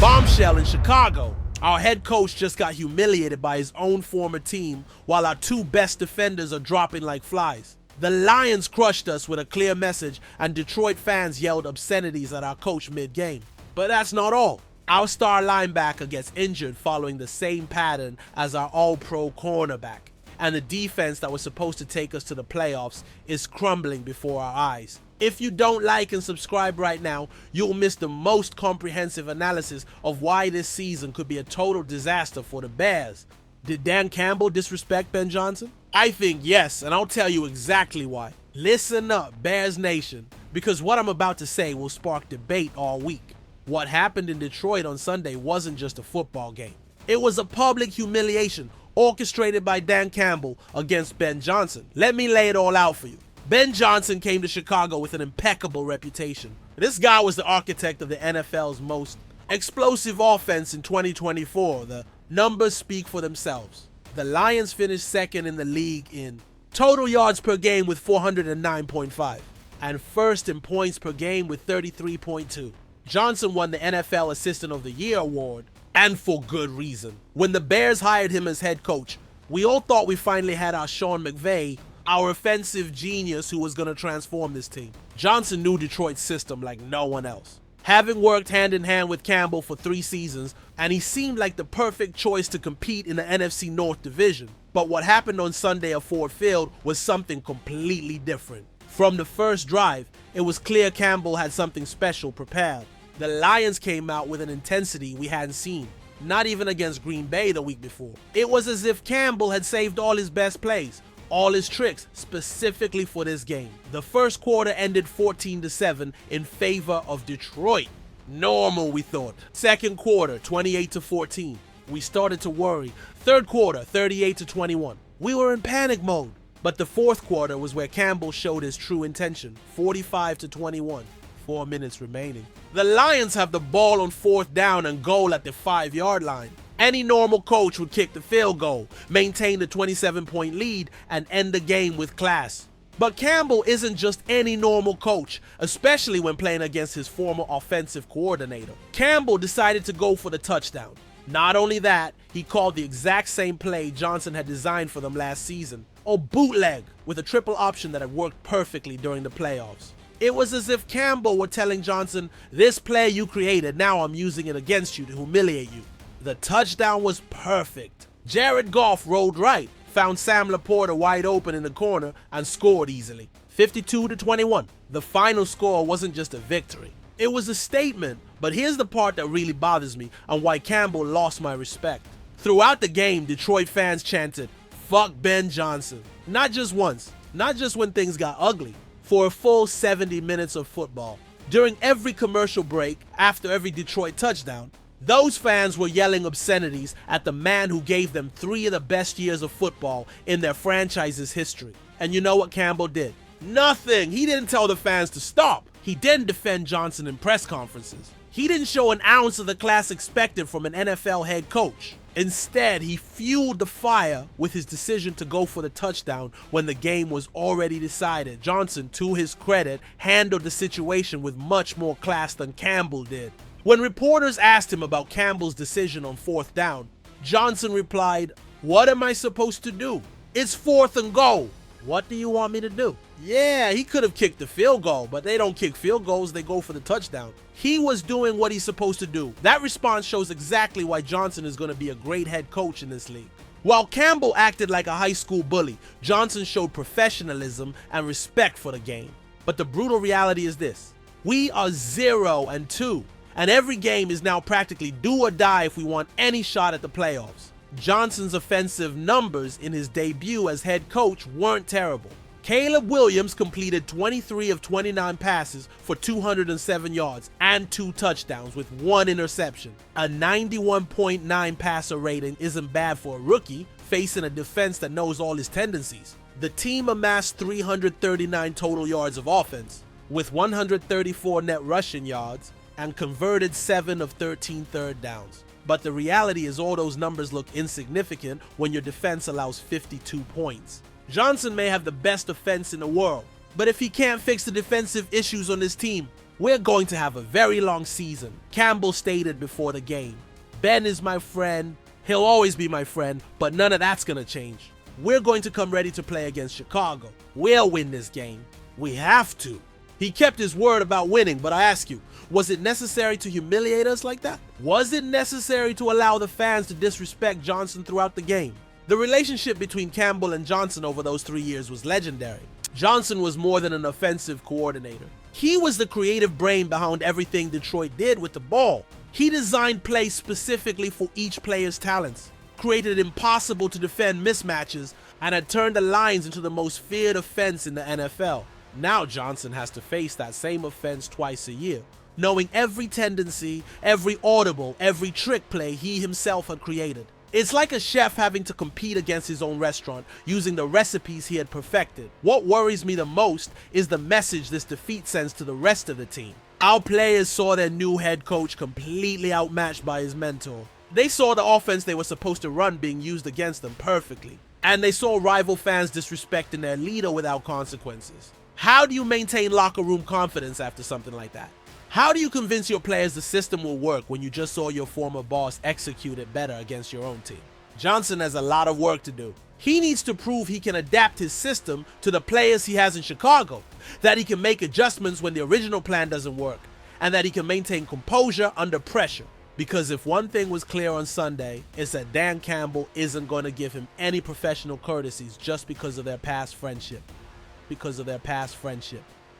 Bombshell in Chicago. Our head coach just got humiliated by his own former team while our two best defenders are dropping like flies. The Lions crushed us with a clear message and Detroit fans yelled obscenities at our coach mid-game. But that's not all. Our star linebacker gets injured following the same pattern as our all-pro cornerback. And the defense that was supposed to take us to the playoffs is crumbling before our eyes. If you don't like and subscribe right now, you'll miss the most comprehensive analysis of why this season could be a total disaster for the Bears. Did Dan Campbell disrespect Ben Johnson? I think yes, and I'll tell you exactly why. Listen up, Bears Nation, because what I'm about to say will spark debate all week. What happened in Detroit on Sunday wasn't just a football game. It was a public humiliation orchestrated by Dan Campbell against Ben Johnson. Let me lay it all out for you. Ben Johnson came to Chicago with an impeccable reputation. This guy was the architect of the NFL's most explosive offense in 2024. The numbers speak for themselves. The Lions finished second in the league in total yards per game with 409.5 and first in points per game with 33.2. Johnson won the NFL Assistant of the Year award, and for good reason. When the Bears hired him as head coach, we all thought we finally had our Sean McVay, our offensive genius who was going to transform this team. Johnson knew Detroit's system like no one else, having worked hand in hand with Campbell for 3 seasons, and he seemed like the perfect choice to compete in the NFC North division. But what happened on Sunday at Ford Field was something completely different. From the first drive, it was clear Campbell had something special prepared. The Lions came out with an intensity we hadn't seen, not even against Green Bay the week before. It was as if Campbell had saved all his best plays, all his tricks, specifically for this game. The first quarter ended 14-7 in favor of Detroit. Normal, we thought. Second quarter, 28-14. We started to worry. Third quarter, 38-21. We were in panic mode. But the fourth quarter was where Campbell showed his true intention, 45-21. 4 minutes remaining. The Lions have the ball on 4th down and goal at the 5-yard line. Any normal coach would kick the field goal, maintain the 27-point lead, and end the game with class. But Campbell isn't just any normal coach, especially when playing against his former offensive coordinator. Campbell decided to go for the touchdown. Not only that, he called the exact same play Johnson had designed for them last season, a bootleg with a triple option that had worked perfectly during the playoffs. It was as if Campbell were telling Johnson, this play you created, now I'm using it against you to humiliate you. The touchdown was perfect. Jared Goff rolled right, found Sam Laporta wide open in the corner, and scored easily. 52-21. The final score wasn't just a victory. It was a statement, but here's the part that really bothers me and why Campbell lost my respect. Throughout the game, Detroit fans chanted, "Fuck Ben Johnson." Not just once, not just when things got ugly. For a full 70 minutes of football. During every commercial break, after every Detroit touchdown, those fans were yelling obscenities at the man who gave them 3 of the best years of football in their franchise's history. And you know what Campbell did? Nothing. He didn't tell the fans to stop. He didn't defend Johnson in press conferences. He didn't show an ounce of the class expected from an NFL head coach. Instead, he fueled the fire with his decision to go for the touchdown when the game was already decided. Johnson, to his credit, handled the situation with much more class than Campbell did. When reporters asked him about Campbell's decision on 4th down, Johnson replied, "What am I supposed to do? It's 4th and goal. What do you want me to do?" Yeah, he could have kicked the field goal, but they don't kick field goals, they go for the touchdown. He was doing what he's supposed to do. That response shows exactly why Johnson is going to be a great head coach in this league. While Campbell acted like a high school bully, Johnson showed professionalism and respect for the game. But the brutal reality is this: we are 0-2, and every game is now practically do or die if we want any shot at the playoffs. Johnson's offensive numbers in his debut as head coach weren't terrible. Caleb Williams completed 23 of 29 passes for 207 yards and 2 touchdowns with 1 interception. A 91.9 passer rating isn't bad for a rookie facing a defense that knows all his tendencies. The team amassed 339 total yards of offense with 134 net rushing yards and converted 7 of 13 third downs. But the reality is all those numbers look insignificant when your defense allows 52 points. Johnson may have the best offense in the world, but if he can't fix the defensive issues on his team, We're going to have a very long season. Campbell stated before the game. Ben is my friend. He'll always be my friend, but none of that's going to change. We're going to come ready to play against Chicago. We'll win this game. We have to. He kept his word about winning, but I ask you, was it necessary to humiliate us like that? Was it necessary to allow the fans to disrespect Johnson throughout the game? The relationship between Campbell and Johnson over those 3 years was legendary. Johnson was more than an offensive coordinator. He was the creative brain behind everything Detroit did with the ball. He designed plays specifically for each player's talents, created it impossible to defend mismatches, and had turned the Lions into the most feared offense in the NFL. Now Johnson has to face that same offense twice a year, knowing every tendency, every audible, every trick play he himself had created. It's like a chef having to compete against his own restaurant using the recipes he had perfected. What worries me the most is the message this defeat sends to the rest of the team. Our players saw their new head coach completely outmatched by his mentor. They saw the offense they were supposed to run being used against them perfectly. And they saw rival fans disrespecting their leader without consequences. How do you maintain locker room confidence after something like that? How do you convince your players the system will work when you just saw your former boss execute it better against your own team? Johnson has a lot of work to do. He needs to prove he can adapt his system to the players he has in Chicago, that he can make adjustments when the original plan doesn't work, and that he can maintain composure under pressure. Because if one thing was clear on Sunday, it's that Dan Campbell isn't going to give him any professional courtesies just because of their past friendship.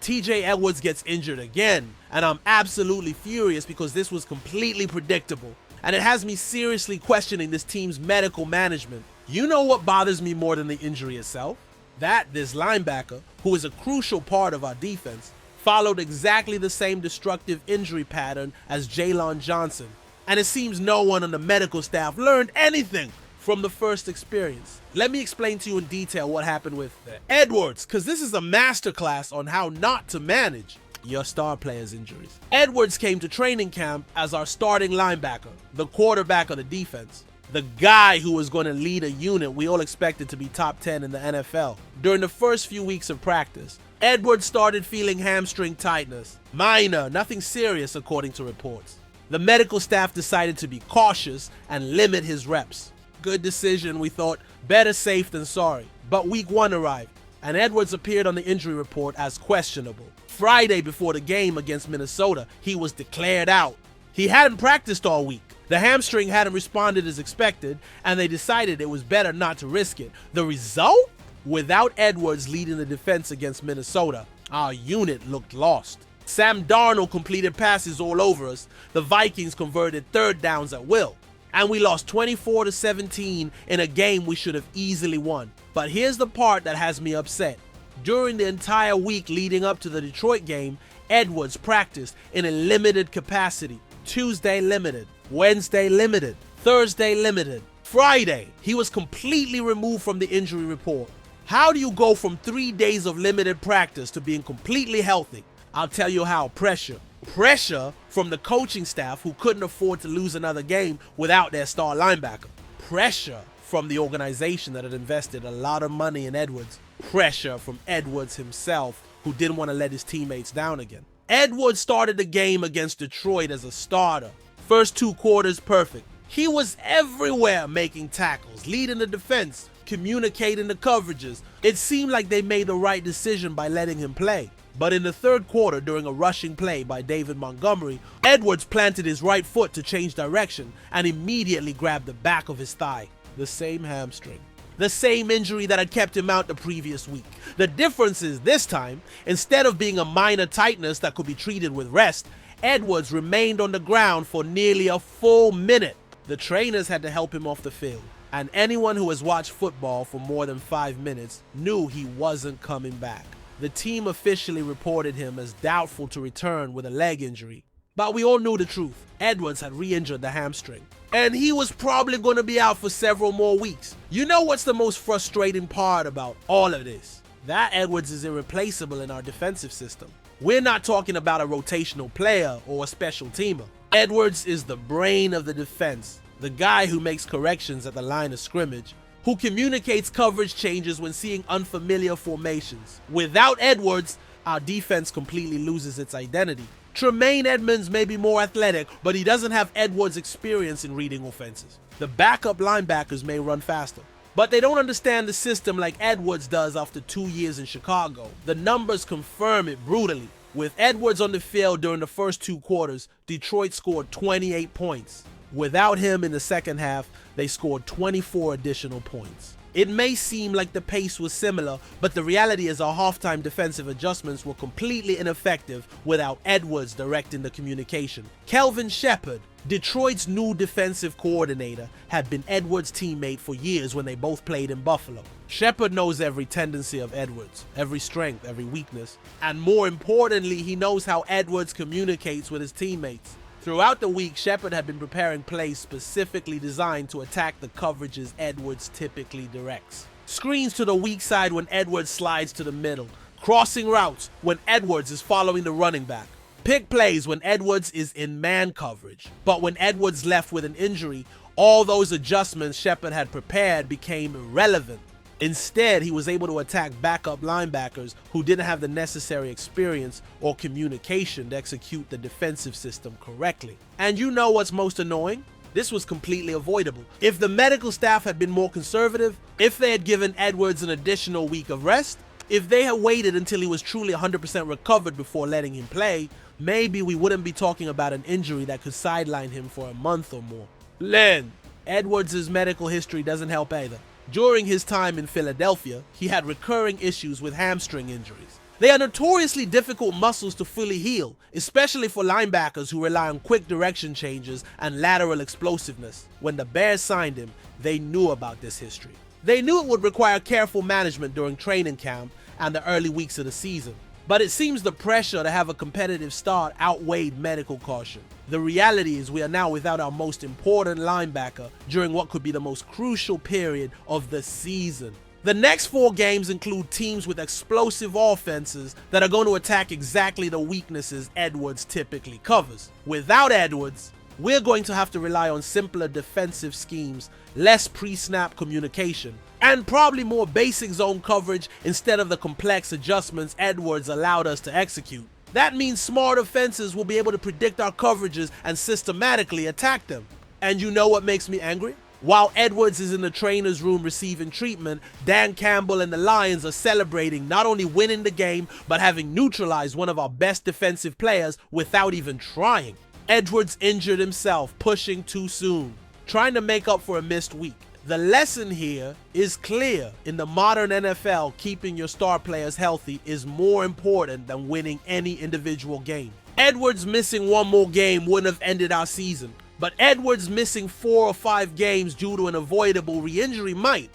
TJ Edwards gets injured again, and I'm absolutely furious because this was completely predictable, and it has me seriously questioning this team's medical management. You know what bothers me more than the injury itself? That this linebacker, who is a crucial part of our defense, followed exactly the same destructive injury pattern as Jaylon Johnson, and it seems no one on the medical staff learned anything from the first experience. Let me explain to you in detail what happened with Edwards, because this is a masterclass on how not to manage your star players' injuries. Edwards came to training camp as our starting linebacker, the quarterback of the defense, the guy who was going to lead a unit we all expected to be top 10 in the NFL. During the first few weeks of practice, Edwards started feeling hamstring tightness. Minor, nothing serious according to reports. The medical staff decided to be cautious and limit his reps. Good decision, we thought. Better safe than sorry. But week 1 arrived, and Edwards appeared on the injury report as questionable. Friday before the game against Minnesota, he was declared out. He hadn't practiced all week. The hamstring hadn't responded as expected, and they decided it was better not to risk it. The result? Without Edwards leading the defense against Minnesota, our unit looked lost. Sam Darnold completed passes all over us. The Vikings converted third downs at will. And we lost 24-17 in a game we should have easily won. But here's the part that has me upset. During the entire week leading up to the Detroit game, Edwards practiced in a limited capacity. Tuesday limited, Wednesday limited, Thursday limited. Friday, he was completely removed from the injury report. How do you go from 3 days of limited practice to being completely healthy? I'll tell you how. Pressure. Pressure from the coaching staff who couldn't afford to lose another game without their star linebacker. Pressure from the organization that had invested a lot of money in Edwards. Pressure from Edwards himself, who didn't want to let his teammates down again. Edwards started the game against Detroit as a starter. First 2 quarters perfect. He was everywhere making tackles, leading the defense, communicating the coverages. It seemed like they made the right decision by letting him play. But in the third quarter, during a rushing play by David Montgomery, Edwards planted his right foot to change direction and immediately grabbed the back of his thigh. The same hamstring. The same injury that had kept him out the previous week. The difference is this time, instead of being a minor tightness that could be treated with rest, Edwards remained on the ground for nearly a full minute. The trainers had to help him off the field, and anyone who has watched football for more than 5 minutes knew he wasn't coming back. The team officially reported him as doubtful to return with a leg injury. But we all knew the truth. Edwards had re-injured the hamstring, and he was probably going to be out for several more weeks. You know what's the most frustrating part about all of this? That Edwards is irreplaceable in our defensive system. We're not talking about a rotational player or a special teamer. Edwards is the brain of the defense, the guy who makes corrections at the line of scrimmage, who communicates coverage changes when seeing unfamiliar formations. Without Edwards, our defense completely loses its identity. Tremaine Edmonds may be more athletic, but he doesn't have Edwards' experience in reading offenses. The backup linebackers may run faster, but they don't understand the system like Edwards does after 2 years in Chicago. The numbers confirm it brutally. With Edwards on the field during the first 2 quarters, Detroit scored 28 points. Without him in the second half, they scored 24 additional points. It may seem like the pace was similar, but the reality is our halftime defensive adjustments were completely ineffective without Edwards directing the communication. Kelvin Shepard, Detroit's new defensive coordinator, had been Edwards' teammate for years when they both played in Buffalo. Shepard knows every tendency of Edwards, every strength, every weakness, and more importantly, he knows how Edwards communicates with his teammates. Throughout the week, Shepard had been preparing plays specifically designed to attack the coverages Edwards typically directs. Screens to the weak side when Edwards slides to the middle. Crossing routes when Edwards is following the running back. Pick plays when Edwards is in man coverage. But when Edwards left with an injury, all those adjustments Shepard had prepared became irrelevant. Instead, he was able to attack backup linebackers who didn't have the necessary experience or communication to execute the defensive system correctly. And you know what's most annoying? This was completely avoidable. If the medical staff had been more conservative, if they had given Edwards an additional week of rest, if they had waited until he was truly 100% recovered before letting him play, maybe we wouldn't be talking about an injury that could sideline him for a month or more. Len, Edwards' medical history doesn't help either. During his time in Philadelphia, he had recurring issues with hamstring injuries. They are notoriously difficult muscles to fully heal, especially for linebackers who rely on quick direction changes and lateral explosiveness. When the Bears signed him, they knew about this history. They knew it would require careful management during training camp and the early weeks of the season. But it seems the pressure to have a competitive start outweighed medical caution. The reality is we are now without our most important linebacker during what could be the most crucial period of the season. The next 4 games include teams with explosive offenses that are going to attack exactly the weaknesses Edwards typically covers. Without Edwards, we're going to have to rely on simpler defensive schemes, less pre-snap communication, and probably more basic zone coverage instead of the complex adjustments Edwards allowed us to execute. That means smart offenses will be able to predict our coverages and systematically attack them. And you know what makes me angry? While Edwards is in the trainer's room receiving treatment, Dan Campbell and the Lions are celebrating not only winning the game, but having neutralized one of our best defensive players without even trying. Edwards injured himself, pushing too soon, trying to make up for a missed week. The lesson here is clear. In the modern NFL, keeping your star players healthy is more important than winning any individual game. Edwards missing 1 more game wouldn't have ended our season, but Edwards missing 4 or 5 games due to an avoidable re-injury might.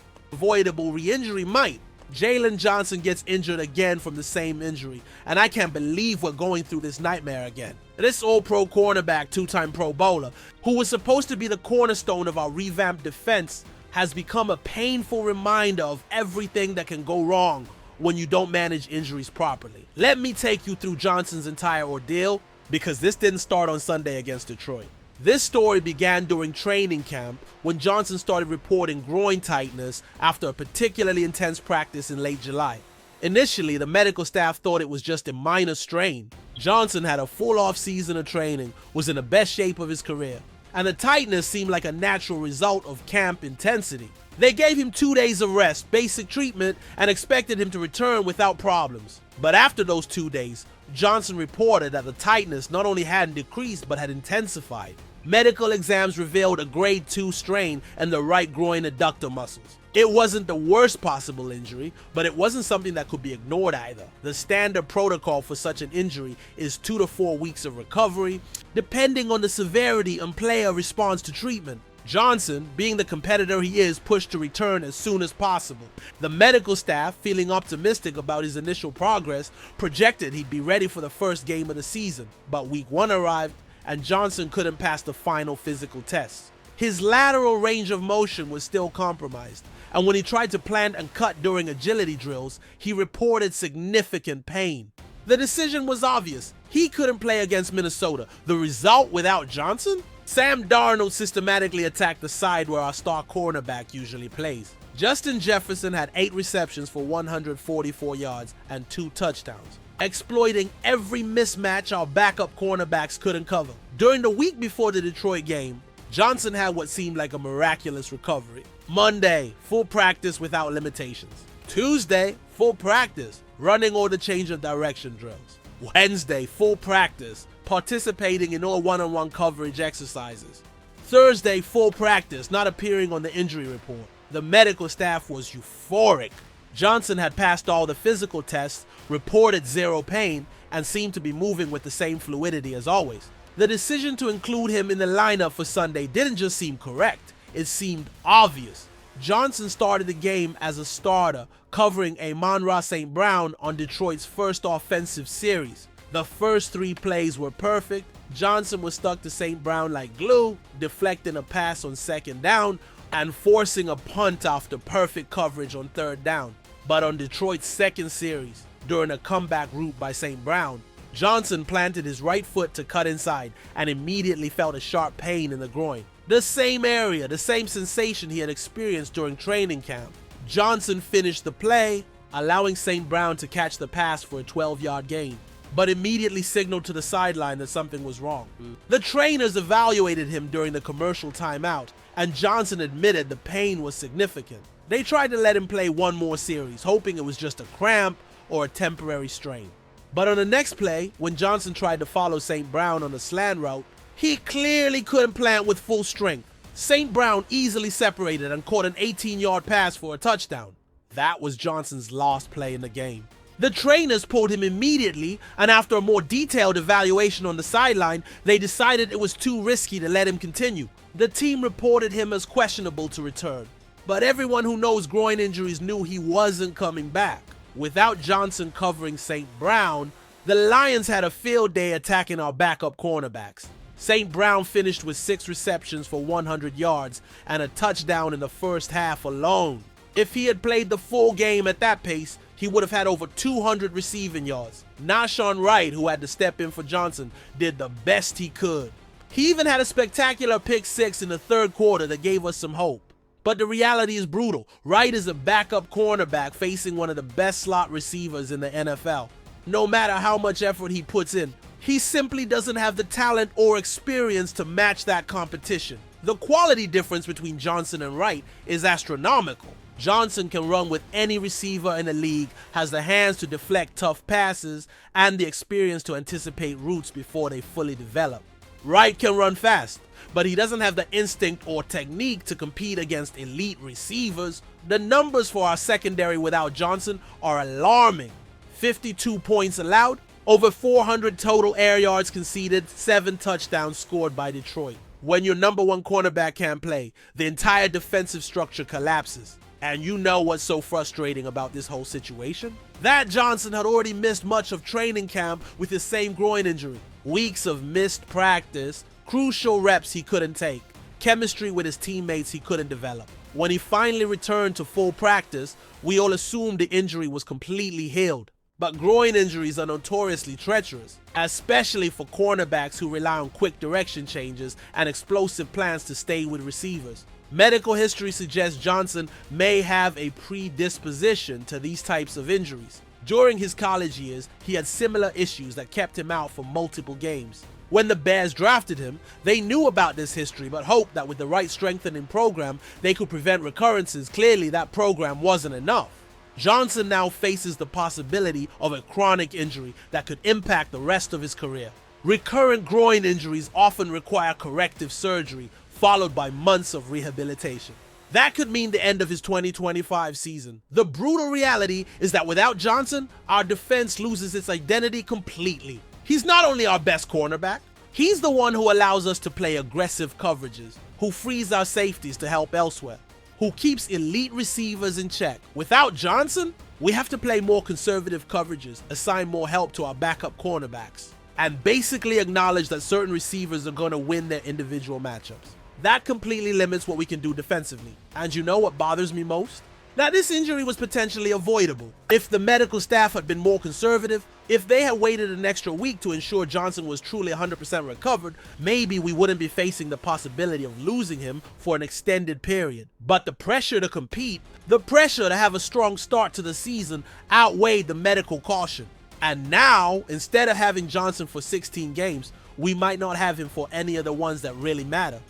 Jalen Johnson gets injured again from the same injury, and I can't believe we're going through this nightmare again. This all-pro cornerback, 2-time Pro Bowler, who was supposed to be the cornerstone of our revamped defense, has become a painful reminder of everything that can go wrong when you don't manage injuries properly. Let me take you through Johnson's entire ordeal, because this didn't start on Sunday against Detroit. This story began during training camp when Johnson started reporting groin tightness after a particularly intense practice in late July. Initially, the medical staff thought it was just a minor strain. Johnson had a full off season of training, was in the best shape of his career, and the tightness seemed like a natural result of camp intensity. They gave him 2 days of rest, basic treatment, and expected him to return without problems. But after those 2 days, Johnson reported that the tightness not only hadn't decreased but had intensified. Medical exams revealed a grade 2 strain in the right groin adductor muscles. It wasn't the worst possible injury, but it wasn't something that could be ignored either. The standard protocol for such an injury is 2 to 4 weeks of recovery, depending on the severity and player response to treatment. Johnson, being the competitor he is, pushed to return as soon as possible. The medical staff, feeling optimistic about his initial progress, projected he'd be ready for the first game of the season. But week 1 arrived, and Johnson couldn't pass the final physical test. His lateral range of motion was still compromised, and when he tried to plant and cut during agility drills, he reported significant pain. The decision was obvious. He couldn't play against Minnesota. The result without Johnson? Sam Darnold systematically attacked the side where our star cornerback usually plays. Justin Jefferson had 8 receptions for 144 yards and 2 touchdowns. exploiting every mismatch our backup cornerbacks couldn't cover. During the week before the Detroit game, Johnson had what seemed like a miraculous recovery. Monday, full practice without limitations. Tuesday, full practice, running all the change of direction drills. Wednesday, full practice, participating in all one-on-one coverage exercises. Thursday, full practice, not appearing on the injury report. The medical staff was euphoric. Johnson had passed all the physical tests, reported zero pain, and seemed to be moving with the same fluidity as always. The decision to include him in the lineup for Sunday didn't just seem correct, it seemed obvious. Johnson started the game as a starter, covering Amon-Ra St. Brown on Detroit's first offensive series. The first 3 plays were perfect. Johnson was stuck to St. Brown like glue, deflecting a pass on 2nd down and forcing a punt after perfect coverage on 3rd down. But on Detroit's second series, during a comeback route by St. Brown, Johnson planted his right foot to cut inside and immediately felt a sharp pain in the groin. The same area, the same sensation he had experienced during training camp. Johnson finished the play, allowing St. Brown to catch the pass for a 12-yard gain, but immediately signaled to the sideline that something was wrong. The trainers evaluated him during the commercial timeout, and Johnson admitted the pain was significant. They tried to let him play one more series, hoping it was just a cramp or a temporary strain. But on the next play, when Johnson tried to follow St. Brown on a slant route, he clearly couldn't plant with full strength. St. Brown easily separated and caught an 18-yard pass for a touchdown. That was Johnson's last play in the game. The trainers pulled him immediately, and after a more detailed evaluation on the sideline, they decided it was too risky to let him continue. The team reported him as questionable to return. But everyone who knows groin injuries knew he wasn't coming back. Without Johnson covering St. Brown, the Lions had a field day attacking our backup cornerbacks. St. Brown finished with 6 receptions for 100 yards and a touchdown in the first half alone. If he had played the full game at that pace, he would have had over 200 receiving yards. Nahshon Wright, who had to step in for Johnson, did the best he could. He even had a spectacular pick 6 in the 3rd quarter that gave us some hope. But the reality is brutal. Wright is a backup cornerback facing one of the best slot receivers in the NFL. No matter how much effort he puts in, he simply doesn't have the talent or experience to match that competition. The quality difference between Johnson and Wright is astronomical. Johnson can run with any receiver in the league, has the hands to deflect tough passes, and the experience to anticipate routes before they fully develop. Wright can run fast, but he doesn't have the instinct or technique to compete against elite receivers. The numbers for our secondary without Johnson are alarming. 52 points allowed, over 400 total air yards conceded, 7 touchdowns scored by Detroit. When your number 1 cornerback can't play, the entire defensive structure collapses. And you know what's so frustrating about this whole situation? That Johnson had already missed much of training camp with his same groin injury. Weeks of missed practice, crucial reps he couldn't take, chemistry with his teammates he couldn't develop. When he finally returned to full practice, we all assumed the injury was completely healed. But groin injuries are notoriously treacherous, especially for cornerbacks who rely on quick direction changes and explosive plans to stay with receivers. Medical history suggests Johnson may have a predisposition to these types of injuries. During his college years, he had similar issues that kept him out for multiple games. When the Bears drafted him, they knew about this history but hoped that with the right strengthening program, they could prevent recurrences. Clearly, that program wasn't enough. Johnson now faces the possibility of a chronic injury that could impact the rest of his career. Recurrent groin injuries often require corrective surgery, followed by months of rehabilitation. That could mean the end of his 2025 season. The brutal reality is that without Johnson, our defense loses its identity completely. He's not only our best cornerback, he's the one who allows us to play aggressive coverages, who frees our safeties to help elsewhere, who keeps elite receivers in check. Without Johnson, we have to play more conservative coverages, assign more help to our backup cornerbacks, and basically acknowledge that certain receivers are going to win their individual matchups. That completely limits what we can do defensively. And you know what bothers me most? Now, this injury was potentially avoidable. If the medical staff had been more conservative, if they had waited an extra week to ensure Johnson was truly 100% recovered, maybe we wouldn't be facing the possibility of losing him for an extended period. But the pressure to compete, the pressure to have a strong start to the season outweighed the medical caution. And now, instead of having Johnson for 16 games, we might not have him for any of the ones that really matter.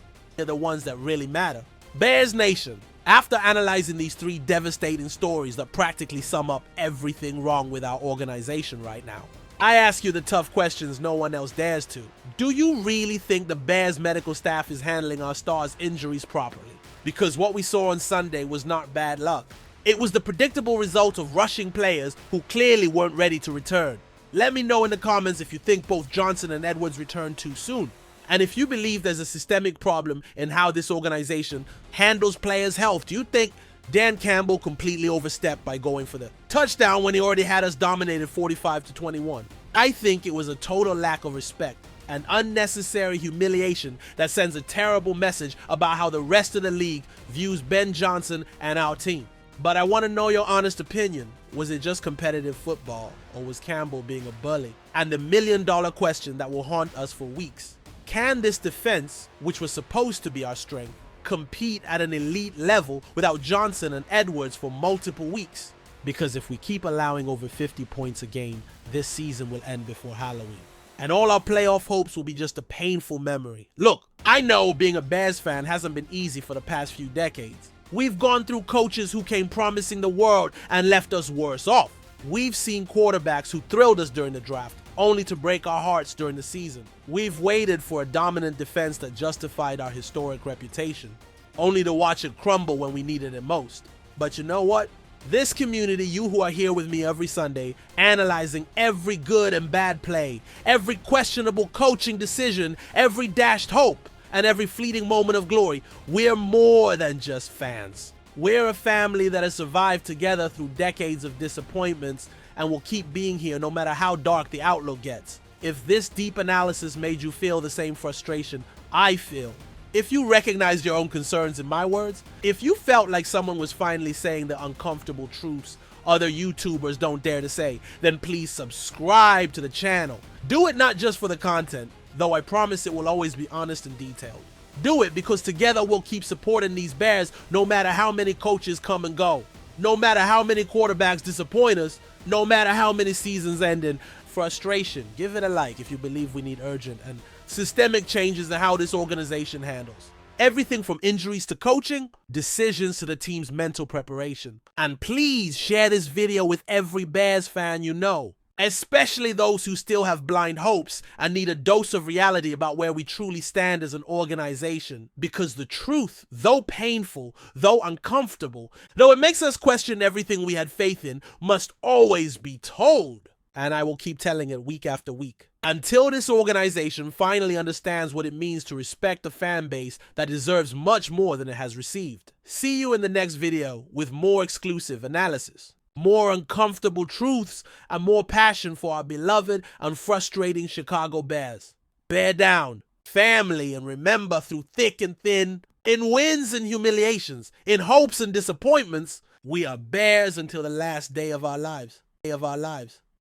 Bears Nation, after analyzing these three devastating stories that practically sum up everything wrong with our organization right now, I ask you the tough questions no one else dares to. Do you really think the Bears medical staff is handling our stars' injuries properly? Because what we saw on Sunday was not bad luck. It was the predictable result of rushing players who clearly weren't ready to return. Let me know in the comments if you think both Johnson and Edwards returned too soon. And if you believe there's a systemic problem in how this organization handles players' health. Do you think Dan Campbell completely overstepped by going for the touchdown when he already had us dominated 45-21? I think it was a total lack of respect, an unnecessary humiliation that sends a terrible message about how the rest of the league views Ben Johnson and our team. But I want to know your honest opinion. Was it just competitive football, or was Campbell being a bully? And the million-dollar question that will haunt us for weeks: can this defense, which was supposed to be our strength, compete at an elite level without Johnson and Edwards for multiple weeks? Because if we keep allowing over 50 points a game, this season will end before Halloween, and all our playoff hopes will be just a painful memory. Look, I know being a Bears fan hasn't been easy for the past few decades. We've gone through coaches who came promising the world and left us worse off. We've seen quarterbacks who thrilled us during the draft, only to break our hearts during the season. We've waited for a dominant defense that justified our historic reputation, only to watch it crumble when we needed it most. But you know what? This community, you who are here with me every Sunday, analyzing every good and bad play, every questionable coaching decision, every dashed hope, and every fleeting moment of glory, we're more than just fans. We're a family that has survived together through decades of disappointments and will keep being here no matter how dark the outlook gets. If this deep analysis made you feel the same frustration I feel, if you recognize your own concerns in my words, if you felt like someone was finally saying the uncomfortable truths other YouTubers don't dare to say, then please subscribe to the channel. Do it not just for the content, though I promise it will always be honest and detailed. Do it because together we'll keep supporting these Bears no matter how many coaches come and go, no matter how many quarterbacks disappoint us, no matter how many seasons end in frustration. Give it a like if you believe we need urgent and systemic changes in how this organization handles everything from injuries to coaching, decisions to the team's mental preparation. And please share this video with every Bears fan you know, especially those who still have blind hopes and need a dose of reality about where we truly stand as an organization. Because the truth, though painful, though uncomfortable, though it makes us question everything we had faith in, must always be told. And I will keep telling it week after week, until this organization finally understands what it means to respect a fan base that deserves much more than it has received. See you in the next video with more exclusive analysis, more uncomfortable truths, and more passion for our beloved and frustrating Chicago Bears. Bear down, family, and remember, through thick and thin, in wins and humiliations, in hopes and disappointments, we are Bears until the last day of our lives.